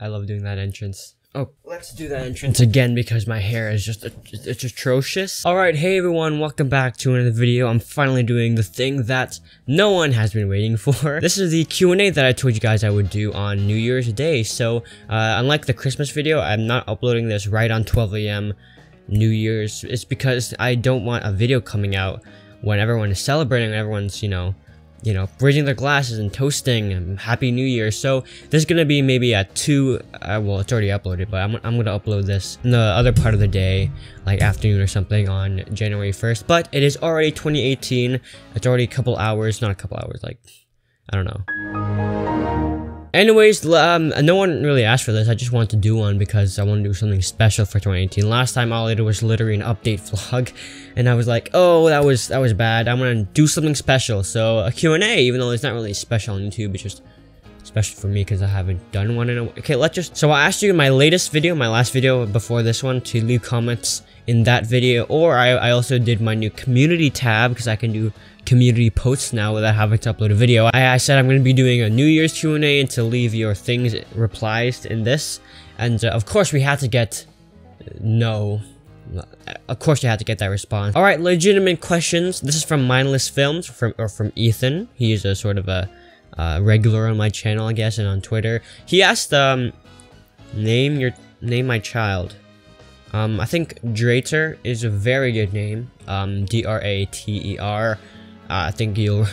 I love doing that entrance. Oh, let's do that entrance again because my hair is just, it's atrocious. Alright, hey everyone, welcome back to another video. I'm finally doing the thing that no one has been waiting for. This is the Q&A that I told you guys I would do on New Year's Day. So, unlike the Christmas video, I'm not uploading this right on 12 AM New Year's. It's because I don't want a video coming out when everyone is celebrating, when everyone's, you know, raising their glasses and toasting and Happy New Year. So there's gonna be maybe at 2, well, it's already uploaded, but I'm gonna upload this in the other part of the day, like afternoon or something on January 1st. But it is already 2018. It's already a couple hours, not a couple hours, like, I don't know. Anyways, no one really asked for this. I just wanted to do one because I want to do something special for 2018. Last time all I did was literally an update vlog, and I was like, oh, that was bad. I'm gonna do something special. So a Q&A, even though it's not really special on YouTube, it's just special for me because I haven't done one in a while. Okay, so I asked you in my latest video, my last video before this one, to leave comments in that video, or I also did my new community tab because I can do community posts now without having to upload a video. I said I'm going to be doing a New Year's Q&A and to leave your things replies in this, and of course we had to get of course you had to get that response. All right, legitimate questions. This is from Mindless Films, from Ethan. He is a sort of a regular on my channel, I guess, and on Twitter. He asked, name my child. I think Drater is a very good name. Drater. I think you'll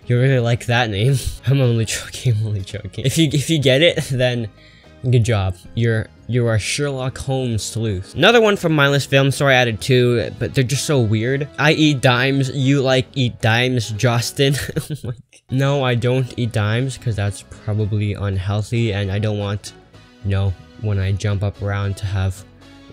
really like that name. I'm only joking. If you get it, then good job. You're a Sherlock Holmes sleuth. Another one from Mindless Film. Sorry, I added 2, but they're just so weird. I eat dimes. You eat dimes, Justin? No, I don't eat dimes because that's probably unhealthy, and I don't want, when I jump up around to have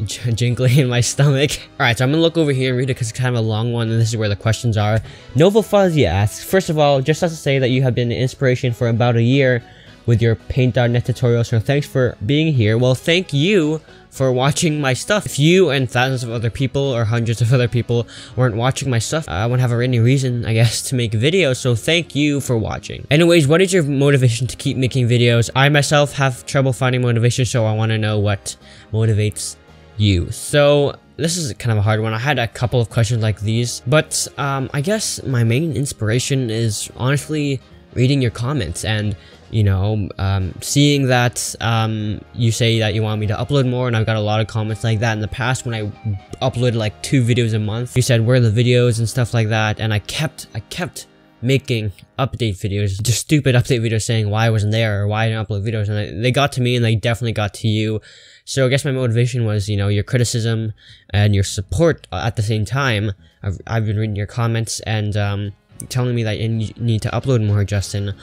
jingly in my stomach. Alright, so I'm gonna look over here and read it because it's kind of a long one, and this is where the questions are. Nova Fuzzy asks, first of all, just has to say that you have been an inspiration for about a year with your Paint.net tutorial, so thanks for being here. Well, thank you for watching my stuff. If you and thousands of other people or hundreds of other people weren't watching my stuff, I wouldn't have any reason, I guess, to make videos, so thank you for watching. Anyways, what is your motivation to keep making videos? I myself have trouble finding motivation, so I want to know what motivates you. So this is kind of a hard one. I had a couple of questions like these, but I guess my main inspiration is honestly reading your comments and seeing that you say that you want me to upload more, and I've got a lot of comments like that in the past. When I uploaded like 2 videos a month, you said where are the videos and stuff like that, and I kept making update videos, just stupid update videos saying why I wasn't there or why I didn't upload videos, and they got to me, and they definitely got to you. So I guess my motivation was, your criticism and your support at the same time. I've been reading your comments and telling me that you need to upload more, Justin.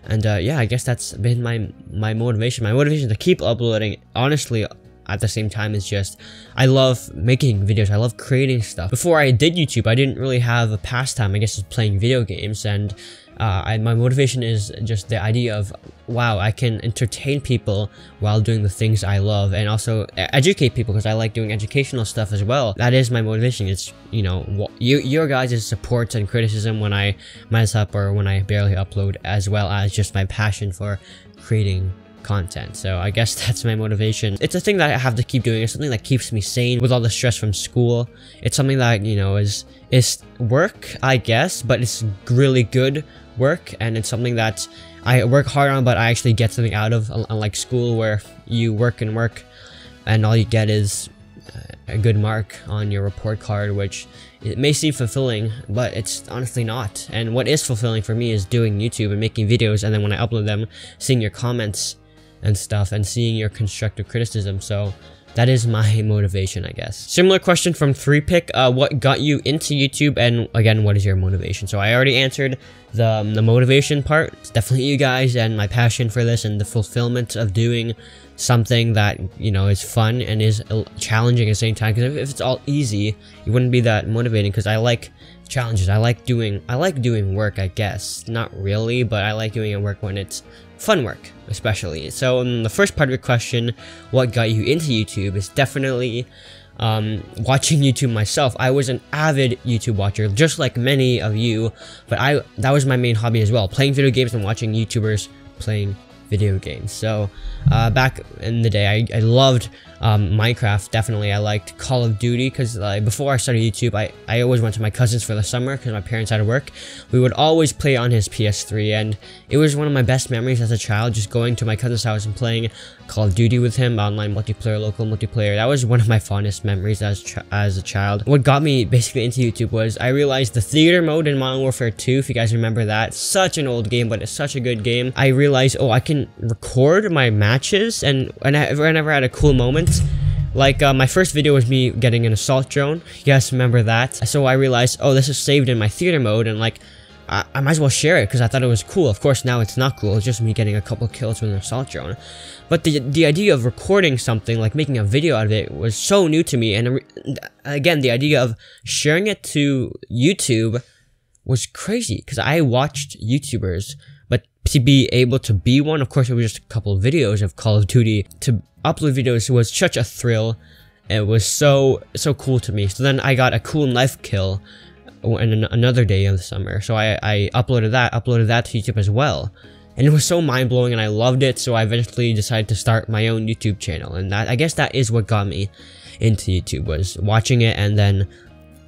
And yeah, I guess that's been my motivation. My motivation to keep uploading, honestly, at the same time, is just I love making videos. I love creating stuff. Before I did YouTube, I didn't really have a pastime. I guess it's playing video games, and my motivation is just the idea of, wow, I can entertain people while doing the things I love, and also educate people because I like doing educational stuff as well. That is my motivation. It's your guys' support and criticism when I mess up or when I barely upload, as well as just my passion for creating content. So I guess that's my motivation. It's a thing that I have to keep doing. It's something that keeps me sane with all the stress from school. It's something that is work, I guess, but it's really good work, and it's something that I work hard on, but I actually get something out of, unlike school where you work and all you get is a good mark on your report card, which it may seem fulfilling, but it's honestly not. And what is fulfilling for me is doing YouTube and making videos, and then when I upload them, seeing your comments and stuff and seeing your constructive criticism. So that is my motivation, I guess. Similar question from 3Pick. What got you into YouTube, and again, what is your motivation? So I already answered the motivation part. It's definitely you guys and my passion for this and the fulfillment of doing something that is fun and is challenging at the same time. Because if it's all easy, it wouldn't be that motivating. Because I like challenges. I like doing work, I guess. Not really, but I like doing work when it's fun work, especially. So the first part of your question, what got you into YouTube, is definitely watching YouTube myself. I was an avid YouTube watcher, just like many of you, but that was my main hobby as well, playing video games and watching YouTubers playing video games. So back in the day, I loved Minecraft. Definitely, I liked Call of Duty because before I started YouTube, I always went to my cousin's for the summer because my parents had to work. We would always play on his PS3, and it was one of my best memories as a child, just going to my cousin's house and playing Call of Duty with him, online multiplayer, local multiplayer. That was one of my fondest memories as a child. What got me basically into YouTube was I realized the theater mode in Modern Warfare 2, if you guys remember that. Such an old game, but it's such a good game. I realized, oh, I can record my matches, and whenever I had a cool moment, like my first video was me getting an assault drone. You guys remember that? So I realized, oh, this is saved in my theater mode, and like I might as well share it because I thought it was cool. Of course, now it's not cool. It's just me getting a couple kills with an assault drone. But the idea of recording something, like making a video out of it, was so new to me. And again, the idea of sharing it to YouTube was crazy because I watched YouTubers, but to be able to be one, of course, it was just a couple of videos of Call of Duty. To upload videos was such a thrill. It was so cool to me. So then I got a cool knife kill and another day of the summer, so I uploaded that to YouTube as well, and it was so mind-blowing and I loved it. So I eventually decided to start my own YouTube channel, and I guess that is what got me into YouTube, was watching it and then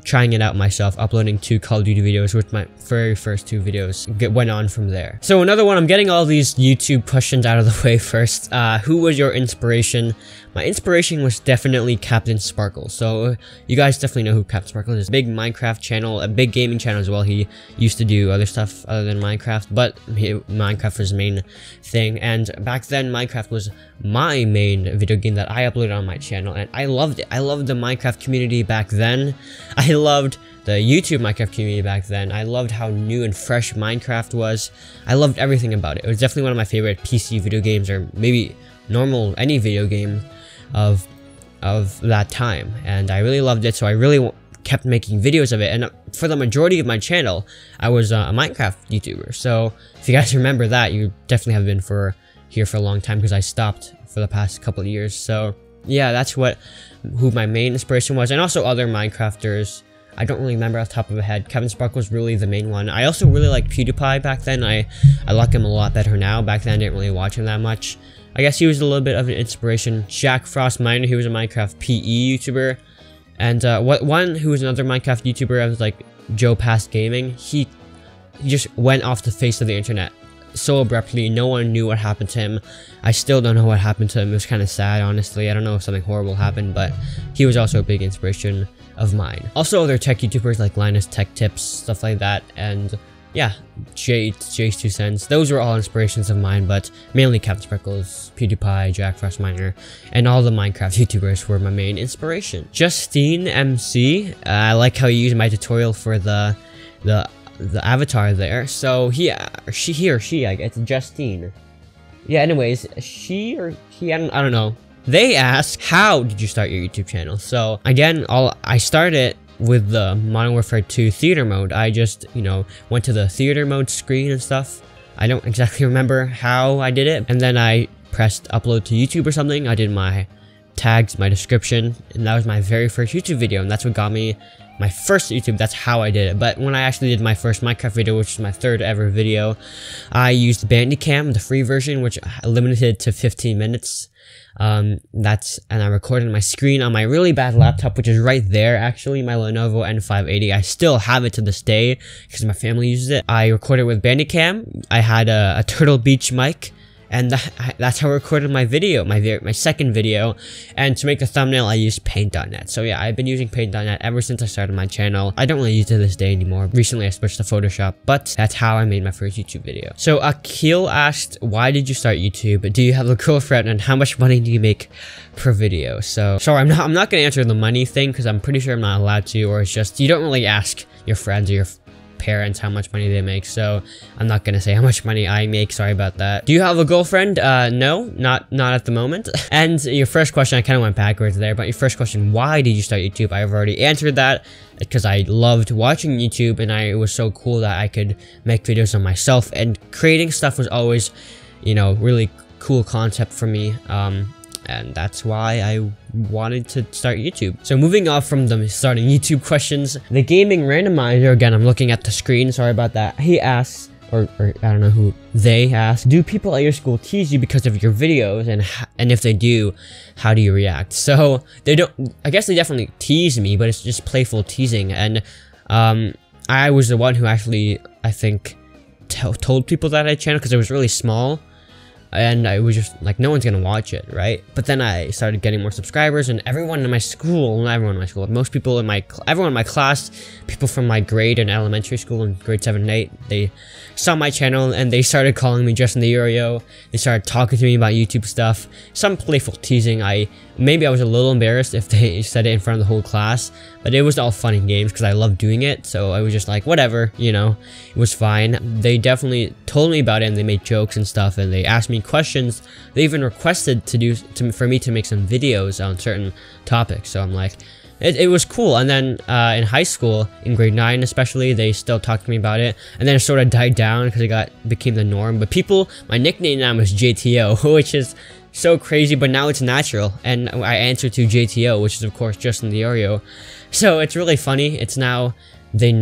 trying it out myself, uploading 2 Call of Duty videos, with my very first 2 videos went on from there. So another one, I'm getting all these YouTube questions out of the way first. Who was your inspiration? My inspiration was definitely Captain Sparkle. So you guys definitely know who Captain Sparkle is. Big Minecraft channel, a big gaming channel as well. He used to do other stuff other than Minecraft, but Minecraft was his main thing. And back then, Minecraft was my main video game that I uploaded on my channel, and I loved it. I loved the Minecraft community back then. I loved the YouTube Minecraft community back then. I loved how new and fresh Minecraft was. I loved everything about it. It was definitely one of my favorite PC video games, or maybe any video game of that time, and I really loved it. So I really kept making videos of it, and for the majority of my channel, I was a Minecraft YouTuber. So if you guys remember that, you definitely have been here for a long time, because I stopped for the past couple of years. So yeah, that's who my main inspiration was, and also other Minecrafters. I don't really remember off the top of my head. Kevin Sparkle was really the main one. I also really liked PewDiePie back then. I like him a lot better now. Back then I didn't really watch him that much. I guess he was a little bit of an inspiration. Jack Frost Miner, he was a Minecraft PE YouTuber. And one who was another Minecraft YouTuber, I was like Joe Past Gaming. He just went off the face of the internet so abruptly. No one knew what happened to him. I still don't know what happened to him. It was kind of sad, honestly. I don't know if something horrible happened, but he was also a big inspiration of mine. Also other tech YouTubers like Linus Tech Tips, stuff like that, and yeah, Jay's 2 cents. Those were all inspirations of mine, but mainly Captain Sparkles, PewDiePie, Jack Frost Miner, and all the Minecraft YouTubers were my main inspiration. Justine MC, I like how you used my tutorial for the avatar there. So he or she, I guess, Justine. Yeah, anyways, she or he, I don't know. They ask, how did you start your YouTube channel? So again, I started with the Modern Warfare 2 theater mode. I just, went to the theater mode screen and stuff. I don't exactly remember how I did it. And then I pressed upload to YouTube or something. I did my tags, my description, and that was my very first YouTube video. And that's what got me my first YouTube. That's how I did it. But when I actually did my first Minecraft video, which was my 3rd ever video, I used Bandicam, the free version, which I limited to 15 minutes. And I recorded my screen on my really bad laptop, which is right there, actually, my Lenovo N580. I still have it to this day because my family uses it. I recorded with Bandicam. I had a Turtle Beach mic, and that's how I recorded my video, my second video. And to make the thumbnail, I used Paint.net. So yeah, I've been using Paint.net ever since I started my channel. I don't really use it to this day anymore. Recently, I switched to Photoshop, but that's how I made my first YouTube video. So Akil asked, why did you start YouTube? Do you have a girlfriend, and how much money do you make per video? So sorry, I'm not gonna answer the money thing because I'm pretty sure I'm not allowed to, or it's just you don't really ask your friends or your parents how much money they make, so I'm not gonna say how much money I make. Sorry about that. Do you have a girlfriend? No, not at the moment. And your first question, I kind of went backwards there, but your first question, why did you start YouTube? I've already answered that, because I loved watching YouTube, and it was so cool that I could make videos on myself, and creating stuff was always, really cool concept for me. And that's why I wanted to start YouTube. So moving off from the starting YouTube questions, the gaming randomizer, again, I'm looking at the screen, sorry about that. He asks, or I don't know who they asked, do people at your school tease you because of your videos, and if they do, how do you react? So they don't, I guess they definitely tease me, but it's just playful teasing. And I was the one who actually, I think, told people that I had a channel because it was really small. And I was just like, no one's gonna watch it, right? But then I started getting more subscribers, and everyone in my school, not everyone in my school, most people in my, everyone in my class, people from my grade in elementary school in grade 7 and 8, they saw my channel and they started calling me Justin the Oreo. They started talking to me about YouTube stuff, some playful teasing. Maybe I was a little embarrassed if they said it in front of the whole class, but it was all fun and games because I love doing it. So I was just like, whatever, you know, it was fine. They definitely told me about it, and they made jokes and stuff, and they asked me questions. They even requested for me to make some videos on certain topics. So I'm like, it was cool. And then in high school, in grade 9 especially, they still talked to me about it, and then it sort of died down because it became the norm. But my nickname now is JTO, which is so crazy, but now it's natural, and I answer to JTO, which is of course Justin the Oreo. So it's really funny. It's now, they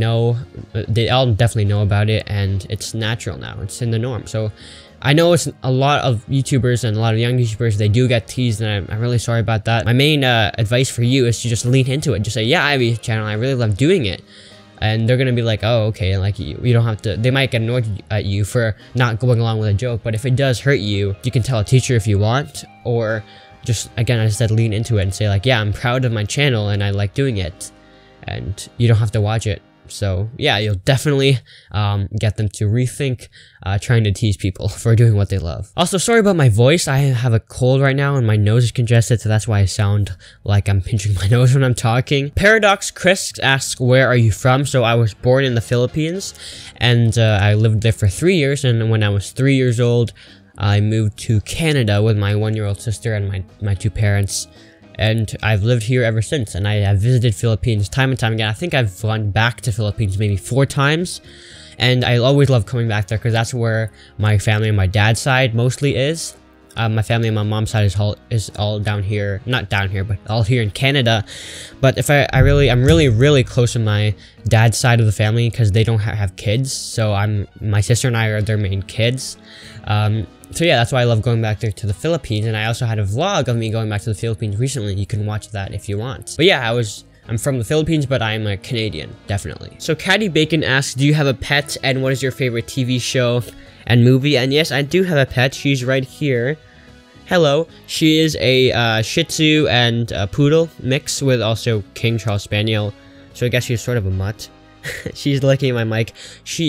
all definitely know about it, and it's natural now. It's in the norm. So I know it's a lot of YouTubers and a lot of young YouTubers, they do get teased, and I'm really sorry about that. My main advice for you is to just lean into it. Just say, yeah, I have a channel, I really love doing it. And they're gonna be like, oh, okay, like you don't have to, they might get annoyed at you for not going along with a joke, but if it does hurt you, you can tell a teacher if you want, or just, again, I said, lean into it and say like, yeah, I'm proud of my channel and I like doing it, and you don't have to watch it. So yeah, you'll definitely get them to rethink trying to tease people for doing what they love. Also, sorry about my voice. I have a cold right now and my nose is congested, so that's why I sound like I'm pinching my nose when I'm talking. Paradox Chris asks, where are you from? So I was born in the Philippines, and I lived there for 3 years, and when I was 3 years old, I moved to Canada with my 1-year-old sister and my 2 parents. And I've lived here ever since, and I have visited Philippines time and time again. I think I've gone back to Philippines maybe 4 times, and I always love coming back there because that's where my family on my dad's side mostly is. My family on my mom's side is all down here, not down here, but all here in Canada. But if I'm really close to my dad's side of the family because they don't have kids, so my sister and I are their main kids. So yeah, that's why I love going back there to the Philippines, and I also had a vlog of me going back to the Philippines recently. You can watch that if you want. But yeah, I'm from the Philippines, but I'm a Canadian, definitely. So Caddy Bacon asks, do you have a pet, and what is your favorite TV show and movie? And yes, I do have a pet. She's right here. Hello. She is a Shih Tzu and a Poodle mix with also King Charles Spaniel. So I guess she's sort of a mutt. She's licking my mic.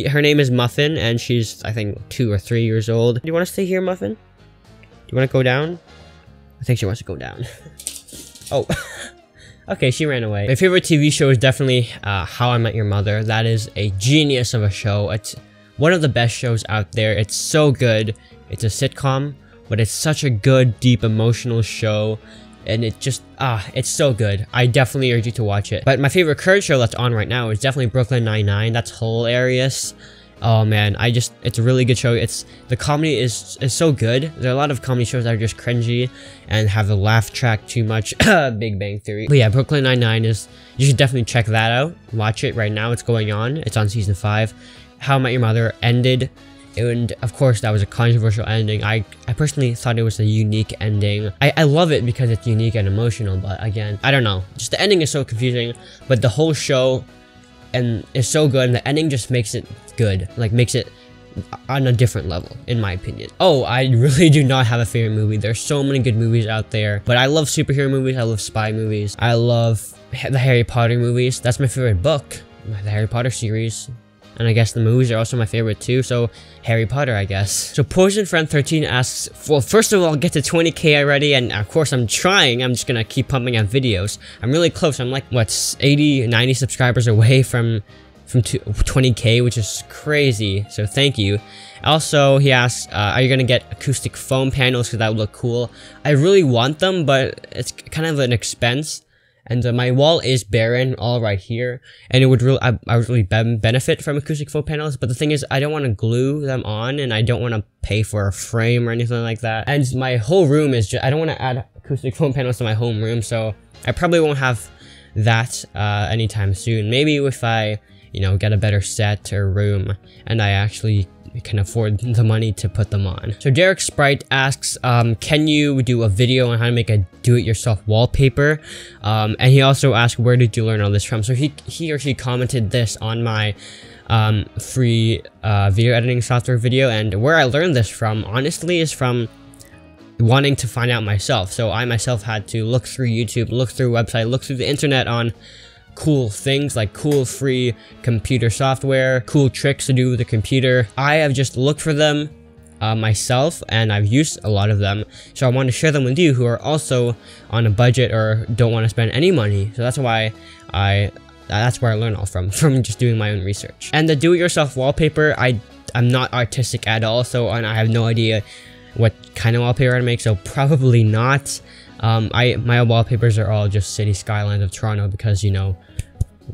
Her name is Muffin, and she's, I think, 2 or 3 years old. Do you want to stay here, Muffin? Do you want to go down? I think she wants to go down. Oh. Okay, she ran away. My favorite TV show is definitely How I Met Your Mother. That is a genius of a show. It's one of the best shows out there. It's so good. It's a sitcom, but it's such a good, deep, emotional show. And it just, it's so good. I definitely urge you to watch it. But my favorite current show that's on right now is definitely Brooklyn Nine-Nine. That's hilarious. Oh man, it's a really good show. The comedy is so good. There are a lot of comedy shows that are just cringy and have the laugh track too much. Big Bang Theory. But yeah, Brooklyn Nine-Nine you should definitely check that out. Watch it right now. It's going on. It's on season 5. How I Met Your Mother ended. And of course, that was a controversial ending. I personally thought it was a unique ending. I love it because it's unique and emotional, but again, I don't know. Just the ending is so confusing, but the whole show is so good, and the ending just makes it good. Like, makes it on a different level, in my opinion. Oh, I really do not have a favorite movie. There's so many good movies out there, but I love superhero movies. I love spy movies. I love the Harry Potter movies. That's my favorite book, the Harry Potter series. And I guess the movies are also my favorite too, so Harry Potter, I guess. So Poison Friend 13 asks, well, first of all, get to 20k already, and of course I'm trying. I'm just gonna keep pumping out videos. I'm really close. I'm like, what, 80, 90 subscribers away from 20k, which is crazy, so thank you. Also, he asks, are you gonna get acoustic foam panels, because that would look cool? I really want them, but it's kind of an expense. And my wall is barren, all right here, and it would really, I would really benefit from acoustic foam panels. But the thing is, I don't want to glue them on, and I don't want to pay for a frame or anything like that. And my whole room is just, I don't want to add acoustic foam panels to my home room, so I probably won't have that anytime soon. Maybe if I, you know, get a better set or room, and I actually can afford the money to put them on. So Derek Sprite asks, can you do a video on how to make a do-it-yourself wallpaper? And he also asked, where did you learn all this from? So he or she commented this on my free video editing software video, and where I learned this from, honestly, is from wanting to find out myself. So I myself had to look through YouTube, look through website, look through the internet on cool things like cool free computer software, cool tricks to do with the computer. I have just looked for them myself, and I've used a lot of them, so I want to share them with you who are also on a budget or don't want to spend any money. So that's why that's where I learn all from just doing my own research. And the do-it-yourself wallpaper, I'm not artistic at all, so and I have no idea what kind of wallpaper to make, so probably not. My wallpapers are all just city skylines of Toronto because, you know,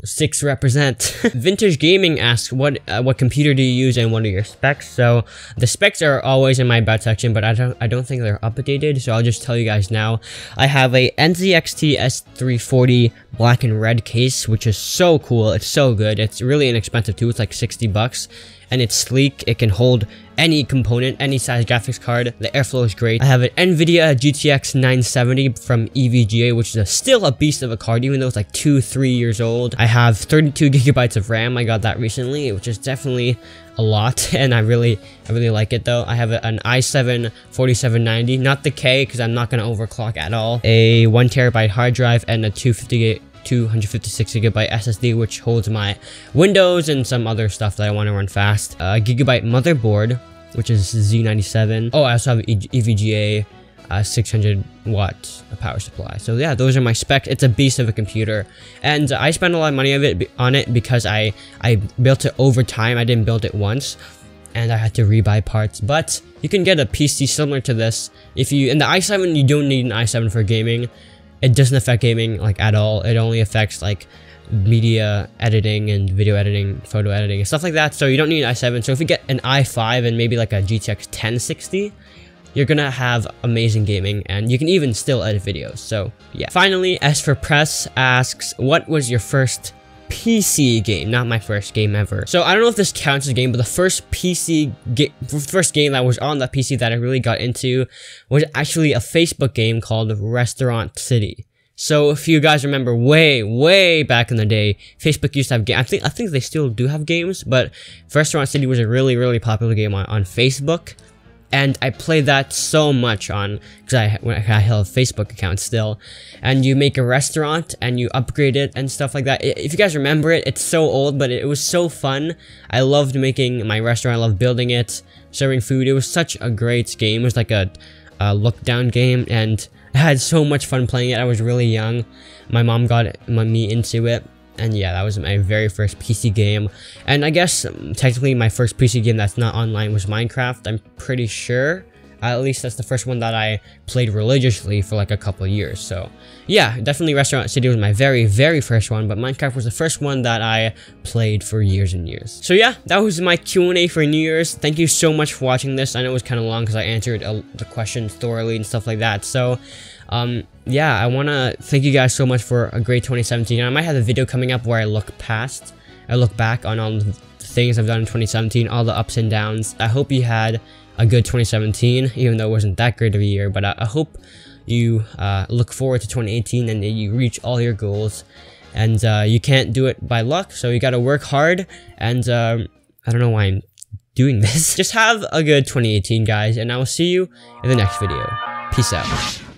6 represent. Vintage Gaming asks, what computer do you use and what are your specs? So the specs are always in my about section, but I don't think they're updated, so I'll just tell you guys now. I have a NZXT S340 black and red case, which is so cool. It's so good. It's really inexpensive too. It's like 60 bucks. And it's sleek. It can hold any component, any size graphics card. The airflow is great. I have an NVIDIA GTX 970 from EVGA, which is still a beast of a card, even though it's like 2-3 years old. I have 32 gigabytes of RAM. I got that recently, which is definitely a lot, and I really like it though. I have an i7 4790, not the K, because I'm not gonna overclock at all. A 1 terabyte hard drive and a 256 gigabyte SSD, which holds my Windows and some other stuff that I want to run fast. A gigabyte motherboard, which is Z97. Oh, I also have EVGA 600 watt power supply. So yeah, those are my specs. It's a beast of a computer, and I spent a lot of money on it because I built it over time. I didn't build it once, and I had to rebuy parts. But you can get a PC similar to this. If you in the i7, you don't need an i7 for gaming. It doesn't affect gaming like at all. It only affects like media editing and video editing, photo editing, and stuff like that. So you don't need an i7. So if you get an i5 and maybe like a GTX 1060, you're gonna have amazing gaming, and you can even still edit videos. So yeah. Finally, S for Press asks, what was your first PC game? Not my first game ever. So I don't know if this counts as a game, but the first first game that was on that PC that I really got into was actually a Facebook game called Restaurant City. So if you guys remember way back in the day, Facebook used to have games. I think they still do have games, but Restaurant City was a really popular game on Facebook. And I played that so much because I have a Facebook account still. And you make a restaurant and you upgrade it and stuff like that. If you guys remember it, it's so old, but it was so fun. I loved making my restaurant. I loved building it, serving food. It was such a great game. It was like a look down game, and I had so much fun playing it. I was really young. My mom got me into it. And yeah, that was my very first PC game. And I guess technically my first PC game that's not online was Minecraft. I'm pretty sure. At least that's the first one that I played religiously for like a couple of years. So yeah, definitely Restaurant City was my very first one, but Minecraft was the first one that I played for years and years. So yeah, that was my Q&A for New Year's. Thank you so much for watching this. I know it was kind of long because I answered the questions thoroughly and stuff like that. So yeah, I want to thank you guys so much for a great 2017. And I might have a video coming up where I look back on all the things I've done in 2017, all the ups and downs. I hope you had a good 2017, even though it wasn't that great of a year, but I hope you look forward to 2018 and that you reach all your goals. And you can't do it by luck, so you gotta work hard. And I don't know why I'm doing this. Just have a good 2018, guys, and I will see you in the next video. Peace out.